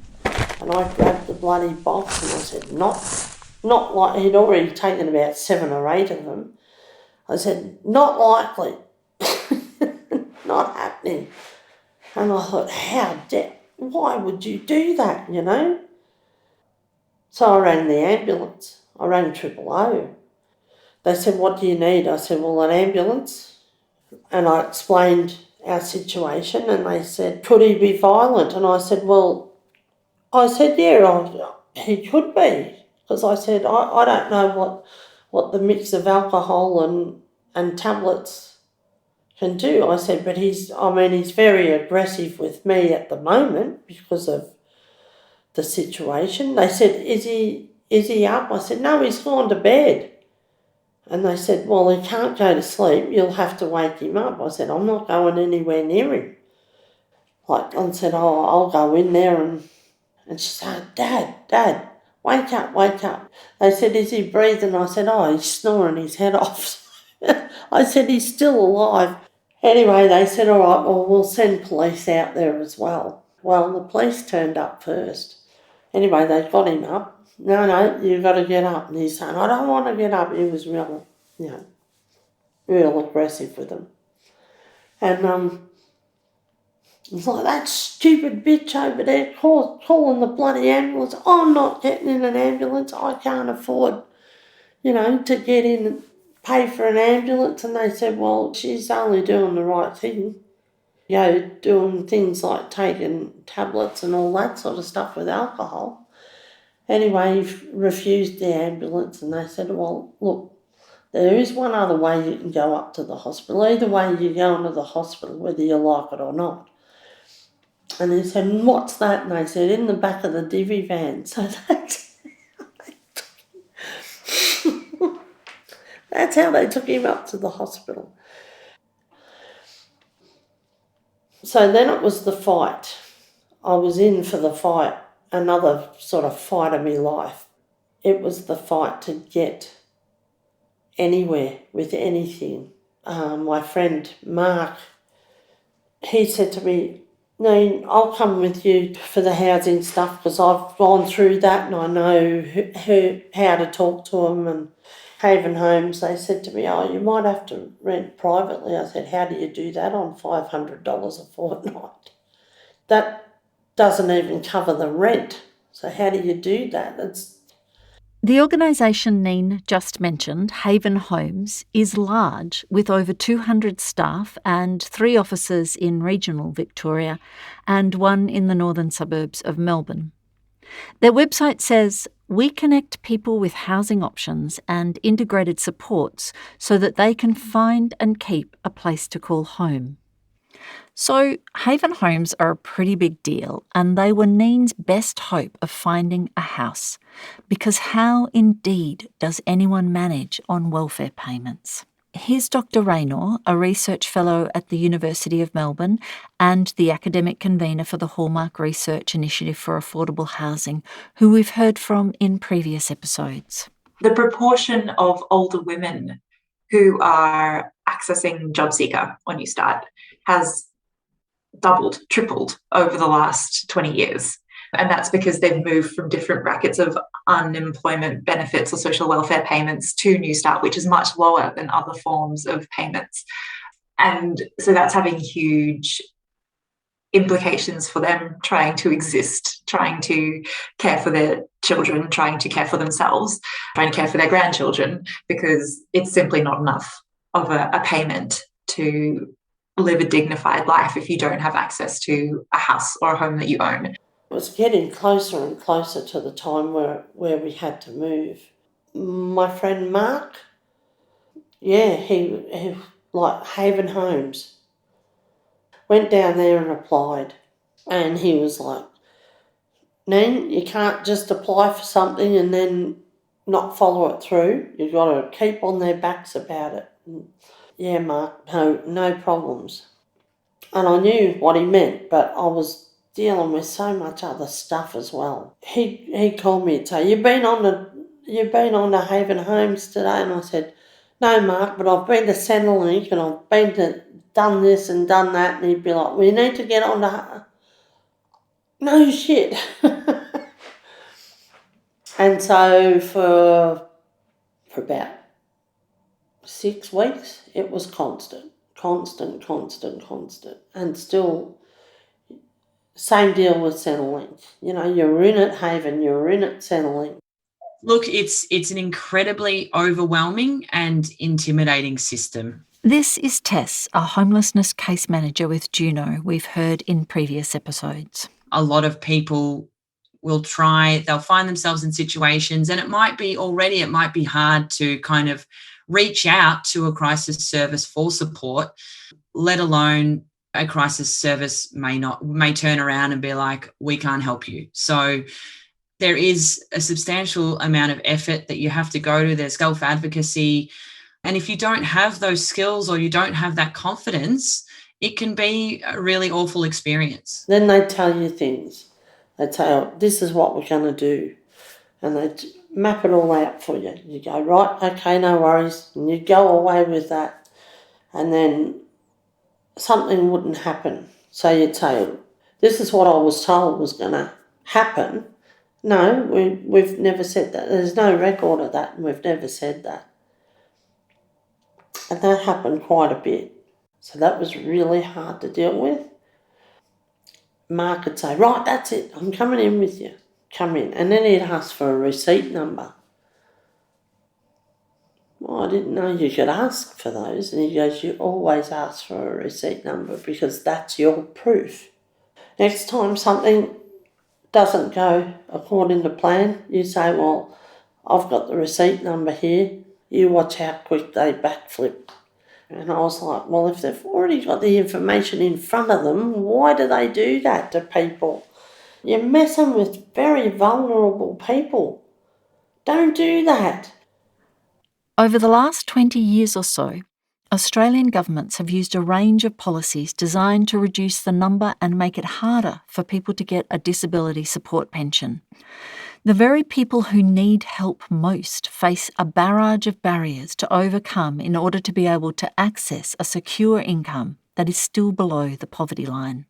and I grabbed the bloody box and I said, not like, he'd already taken about 7 or 8 of them. I said, not likely, not happening. And I thought, why would you do that, you know? So I rang the ambulance. I rang 000. They said, what do you need? I said, well, an ambulance. And I explained our situation and they said, could he be violent? And I said, yeah, he could be. Because I said, I don't know what the mix of alcohol and tablets can do. I said, but he's very aggressive with me at the moment because of the situation. They said, is he up? I said, no, he's gone to bed. And they said, well, he can't go to sleep. You'll have to wake him up. I said, I'm not going anywhere near him. I said, I'll go in there. And she said, Dad, wake up, wake up. They said, is he breathing? I said, oh, he's snoring his head off. I said, he's still alive. Anyway, they said, all right, well, we'll send police out there as well. Well, the police turned up first. Anyway, they got him up. No, you've got to get up. And he's saying, I don't want to get up. He was real, real aggressive with them. And it's like, that stupid bitch over there calling the bloody ambulance. I'm not getting in an ambulance. I can't afford, to get in and pay for an ambulance. And they said, well, she's only doing the right thing. Doing things like taking tablets and all that sort of stuff with alcohol. Anyway, he refused the ambulance and they said, well, look, there is one other way you can go up to the hospital. Either way, you're going to the hospital, whether you like it or not. And he said, what's that? And they said, in the back of the divvy van. So that's how they took him up to the hospital. So then it was the fight. I was in for the fight, another sort of fight of my life. It was the fight to get anywhere with anything. My friend Mark, he said to me, Neen, I'll come with you for the housing stuff because I've gone through that and I know how to talk to them. And Haven Homes, they said to me, oh, you might have to rent privately. I said, how do you do that on $500 a fortnight? That doesn't even cover the rent. So how do you do that? The organisation Neen just mentioned, Haven Homes, is large with over 200 staff and 3 offices in regional Victoria and 1 in the northern suburbs of Melbourne. Their website says, we connect people with housing options and integrated supports so that they can find and keep a place to call home. So Haven Homes are a pretty big deal, and they were Neen's best hope of finding a house, because how indeed does anyone manage on welfare payments? Here's Dr. Raynor, a research fellow at the University of Melbourne and the academic convener for the Hallmark Research Initiative for Affordable Housing, who we've heard from in previous episodes. The proportion of older women who are accessing JobSeeker or Newstart has doubled, tripled over the last 20 years. And that's because they've moved from different brackets of unemployment benefits or social welfare payments to Newstart, which is much lower than other forms of payments. And so that's having huge implications for them trying to exist, trying to care for their children, trying to care for themselves, trying to care for their grandchildren, because it's simply not enough of a payment to live a dignified life if you don't have access to a house or a home that you own. It was getting closer and closer to the time where we had to move. My friend Mark, he like Haven Homes, went down there and applied, and he was like, Neen, you can't just apply for something and then not follow it through. You've got to keep on their backs about it. Yeah, Mark, no problems. And I knew what he meant, but I was dealing with so much other stuff as well. He called me and say, You've been on to Haven Homes today? And I said, no, Mark, but I've been to Centrelink and I've done this and done that. And he'd be like, we need to get on to... No shit. And so for about 6 weeks, it was constant. And still, same deal with Centrelink. You're in at Haven, you're in at Centrelink. Look, it's an incredibly overwhelming and intimidating system. This is Tess, a homelessness case manager with Juno, we've heard in previous episodes. A lot of people will they'll find themselves in situations, and it might be hard to kind of reach out to a crisis service for support, let alone a crisis service may turn around and be like, we can't help you. So there is a substantial amount of effort that you have to go to. There's self-advocacy. And if you don't have those skills or you don't have that confidence, it can be a really awful experience. Then they tell you things. They tell you, this is what we're going to do. and they'd map it all out for you. You go, right, okay, no worries, and you'd go away with that, and then something wouldn't happen. So you'd say, this is what I was told was going to happen. No, we've never said that. There's no record of that, and we've never said that. And that happened quite a bit. So that was really hard to deal with. Mark would say, right, that's it, I'm coming in with you. Come in. And then he'd ask for a receipt number. Well, I didn't know you could ask for those. And he goes, you always ask for a receipt number because that's your proof. Next time something doesn't go according to plan, you say, well, I've got the receipt number here. You watch how quick they backflip. And I was like, well, if they've already got the information in front of them, why do they do that to people? You're messing with very vulnerable people. Don't do that. Over the last 20 years or so, Australian governments have used a range of policies designed to reduce the number and make it harder for people to get a disability support pension. The very people who need help most face a barrage of barriers to overcome in order to be able to access a secure income that is still below the poverty line.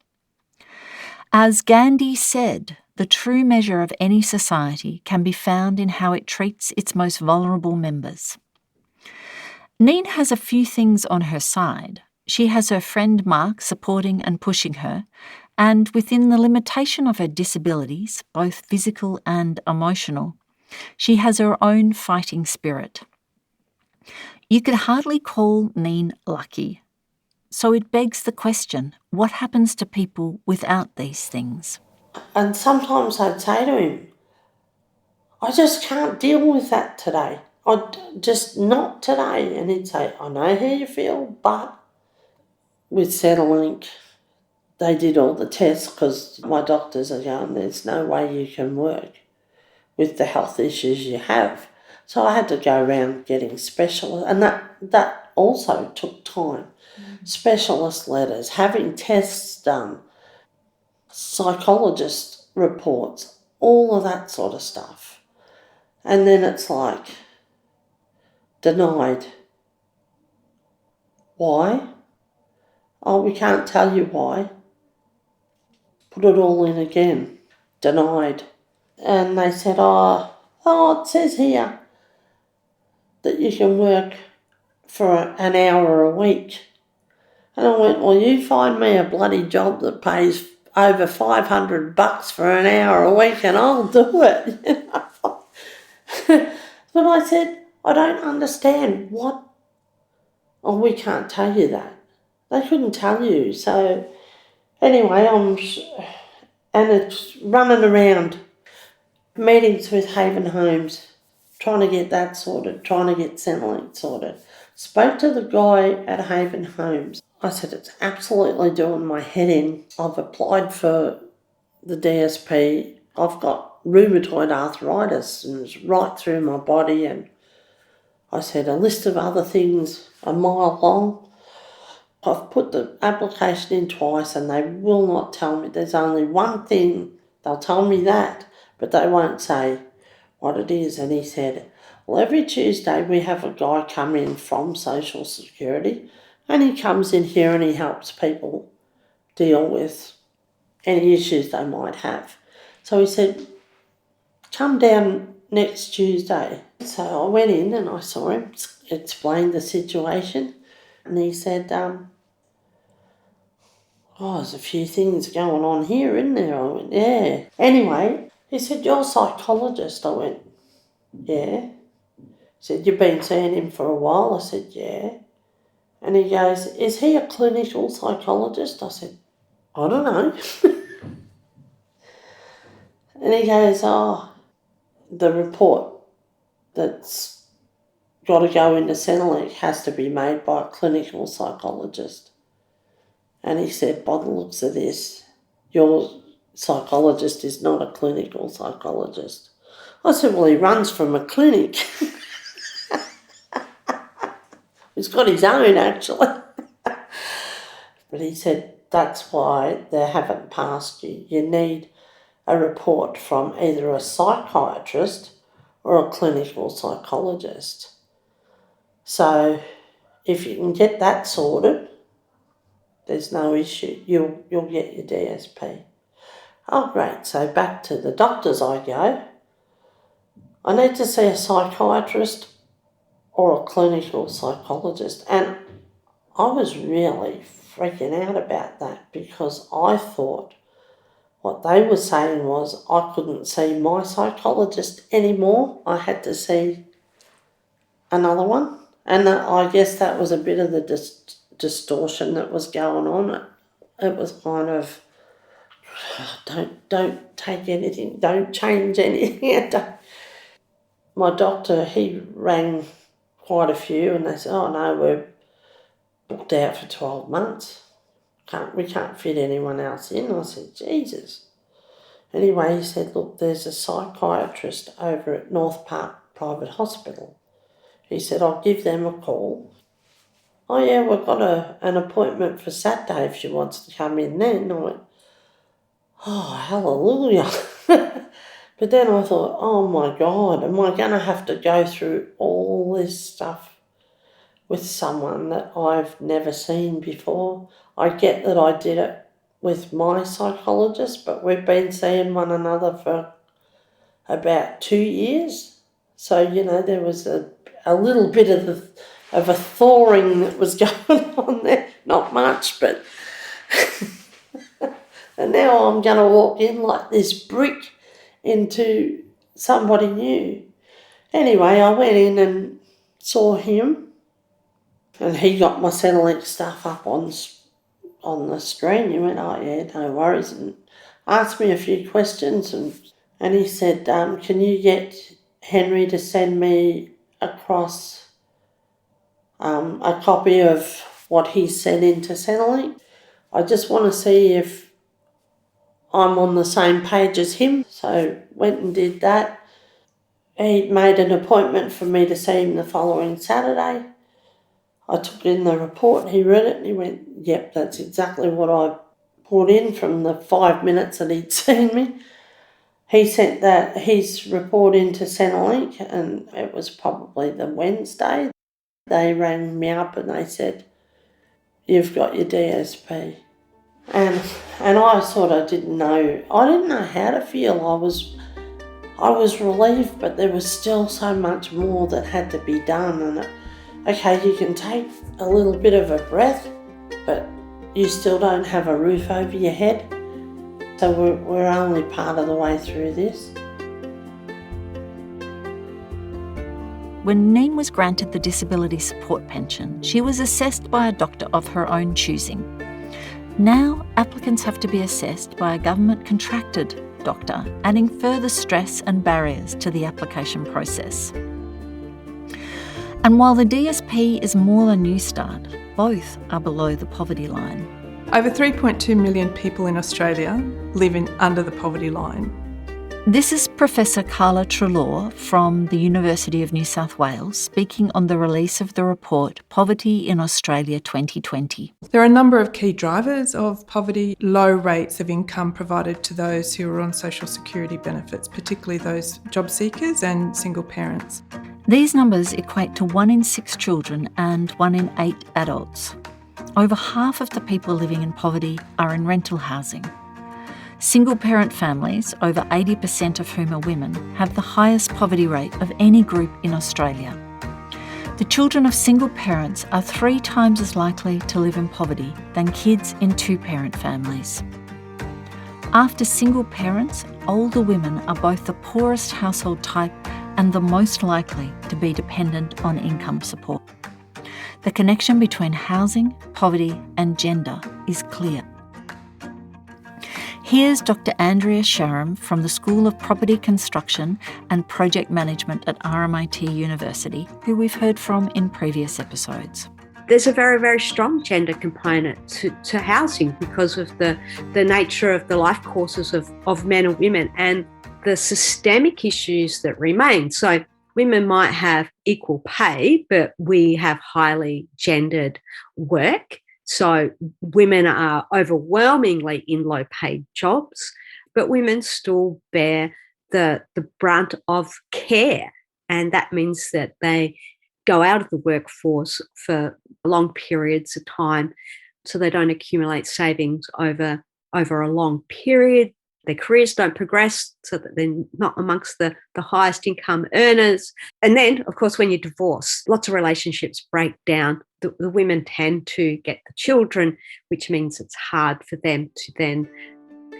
As Gandhi said, the true measure of any society can be found in how it treats its most vulnerable members. Neen has a few things on her side. She has her friend Mark supporting and pushing her, and within the limitation of her disabilities, both physical and emotional, she has her own fighting spirit. You could hardly call Neen lucky. So it begs the question, what happens to people without these things? And sometimes I'd say to him, I just can't deal with that today. Just not today. And he'd say, I know how you feel, but with Centrelink, they did all the tests because my doctors are going, there's no way you can work with the health issues you have. So I had to go around getting specialists, and that also took time. Specialist letters, having tests done, psychologist reports, all of that sort of stuff. And then it's like, denied. Why? Oh, we can't tell you why. Put it all in again. Denied. And they said, oh, it says here that you can work for an hour a week. And I went, well, you find me a bloody job that pays over $500 for an hour a week and I'll do it. But I said, I don't understand what. Oh, we can't tell you that. They couldn't tell you. So anyway, and it's running around, meetings with Haven Homes, trying to get that sorted, trying to get Centrelink sorted. Spoke to the guy at Haven Homes. I said, it's absolutely doing my head in. I've applied for the DSP. I've got rheumatoid arthritis and it's right through my body. And I said, a list of other things a mile long. I've put the application in twice and they will not tell me. There's only one thing. They'll tell me that, but they won't say what it is. And he said, well, every Tuesday we have a guy come in from Social Security and he comes in here and he helps people deal with any issues they might have. So he said, come down next Tuesday. So I went in and I saw him, explained the situation, and he said, there's a few things going on here, isn't there? I went, yeah. Anyway, he said, you're a psychologist. I went, yeah. He said, you've been seeing him for a while? I said, yeah. And he goes, is he a clinical psychologist? I said, I don't know. And he goes, the report that's got to go into Centrelink has to be made by a clinical psychologist. And he said, by the looks of this, your psychologist is not a clinical psychologist. I said, well, he runs from a clinic. He's got his own, actually. But he said, that's why they haven't passed you. You need a report from either a psychiatrist or a clinical psychologist. So if you can get that sorted, there's no issue. You'll get your DSP. Oh, great. So back to the doctors I go. I need to see a psychiatrist or a clinical psychologist. And I was really freaking out about that because I thought what they were saying was I couldn't see my psychologist anymore. I had to see another one. And I guess that was a bit of the distortion that was going on. It was kind of, don't take anything, don't change anything. My doctor, he rang quite a few and they said, oh no, we're booked out for 12 months. We can't fit anyone else in. I said, Jesus. Anyway, he said, look, there's a psychiatrist over at North Park Private Hospital. He said, I'll give them a call. Oh yeah, we've got an appointment for Saturday if she wants to come in then. I went, oh, hallelujah. But then I thought, oh my God, am I going to have to go through all this stuff with someone that I've never seen before? I get that I did it with my psychologist, but we've been seeing one another for about 2 years. So, there was a little bit of a thawing that was going on there. Not much, but... And now I'm going to walk in like this brick into somebody new. Anyway, I went in and saw him, and he got my Centrelink stuff up on the screen. He went, oh yeah, no worries, and asked me a few questions, and he said, can you get Henry to send me across a copy of what he sent into Centrelink? I just want to see if I'm on the same page as him. So went and did that. He made an appointment for me to see him the following Saturday. I took in the report, he read it, and he went, yep, that's exactly what I put in from the 5 minutes that he'd seen me. He sent his report into Centrelink, and it was probably the Wednesday. They rang me up and they said, you've got your DSP. And I sort of didn't know how to feel. I was relieved, but there was still so much more that had to be done. And okay, you can take a little bit of a breath, but you still don't have a roof over your head. So we're only part of the way through this. When Neen was granted the disability support pension, she was assessed by a doctor of her own choosing. Now, applicants have to be assessed by a government-contracted doctor, adding further stress and barriers to the application process. And while the DSP is more than Newstart, both are below the poverty line. Over 3.2 million people in Australia live under the poverty line. This is Professor Carla Treloar from the University of New South Wales speaking on the release of the report Poverty in Australia 2020. There are a number of key drivers of poverty: low rates of income provided to those who are on social security benefits, particularly those job seekers and single parents. These numbers equate to 1 in 6 children and 1 in 8 adults. Over half of the people living in poverty are in rental housing. Single-parent families, over 80% of whom are women, have the highest poverty rate of any group in Australia. The children of single parents are 3 times as likely to live in poverty than kids in 2-parent families. After single parents, older women are both the poorest household type and the most likely to be dependent on income support. The connection between housing, poverty and gender is clear. Here's Dr. Andrea Sharam from the School of Property Construction and Project Management at RMIT University, who we've heard from in previous episodes. There's a very, very strong gender component to housing because of the nature of the life courses of men and women and the systemic issues that remain. So women might have equal pay, but we have highly gendered work. So women are overwhelmingly in low-paid jobs, but women still bear the brunt of care. And that means that they go out of the workforce for long periods of time, so they don't accumulate savings over a long period. Their careers don't progress, so that they're not amongst the highest income earners. And then, of course, when you divorce, lots of relationships break down. The women tend to get the children, which means it's hard for them to then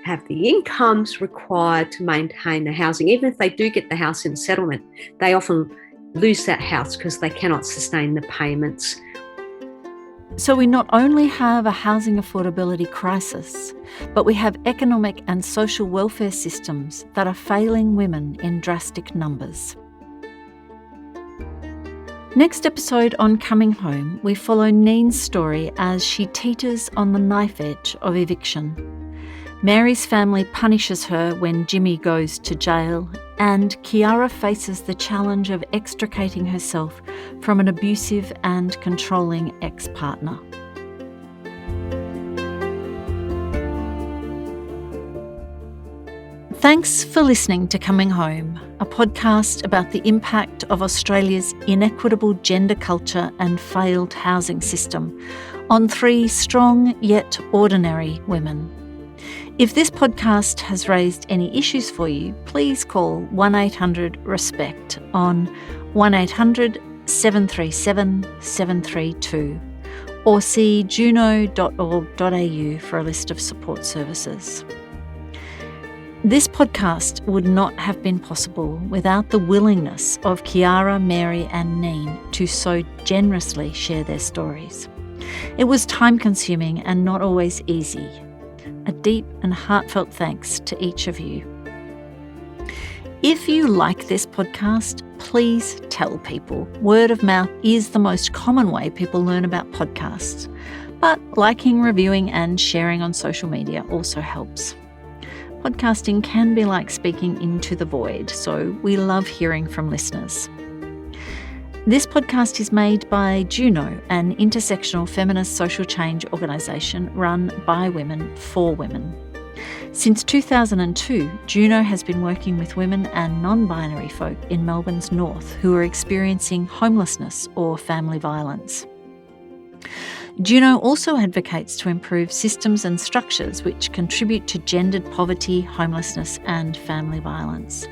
have the incomes required to maintain the housing. Even if they do get the house in settlement, they often lose that house because they cannot sustain the payments. So we not only have a housing affordability crisis, but we have economic and social welfare systems that are failing women in drastic numbers. Next episode on Coming Home, we follow Neen's story as she teeters on the knife edge of eviction. Mary's family punishes her when Jimmy goes to jail, and Kiara faces the challenge of extricating herself from an abusive and controlling ex-partner. Thanks for listening to Coming Home, a podcast about the impact of Australia's inequitable gender culture and failed housing system on 3 strong yet ordinary women. If this podcast has raised any issues for you, please call 1-800-RESPECT on 1-800-737-732 or see juno.org.au for a list of support services. This podcast would not have been possible without the willingness of Kiara, Mary and Neen to so generously share their stories. It was time-consuming and not always easy. A deep and heartfelt thanks to each of you. If you like this podcast, please tell people. Word of mouth is the most common way people learn about podcasts, but liking, reviewing and sharing on social media also helps. Podcasting can be like speaking into the void, so we love hearing from listeners. This podcast is made by Juno, an intersectional feminist social change organisation run by women for women. Since 2002, Juno has been working with women and non-binary folk in Melbourne's north who are experiencing homelessness or family violence. Juno also advocates to improve systems and structures which contribute to gendered poverty, homelessness and family violence.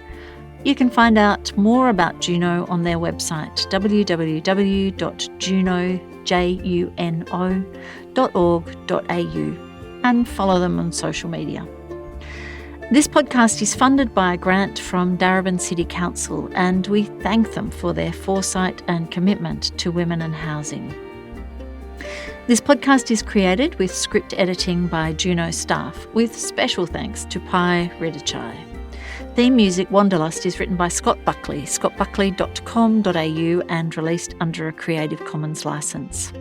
You can find out more about Juno on their website www.juno.org.au and follow them on social media. This podcast is funded by a grant from Darebin City Council, and we thank them for their foresight and commitment to women and housing. This podcast is created with script editing by Juno staff, with special thanks to Pai Ridichai. Theme music Wanderlust is written by Scott Buckley, scottbuckley.com.au, and released under a Creative Commons licence.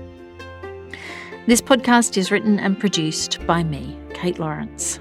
This podcast is written and produced by me, Kate Lawrence.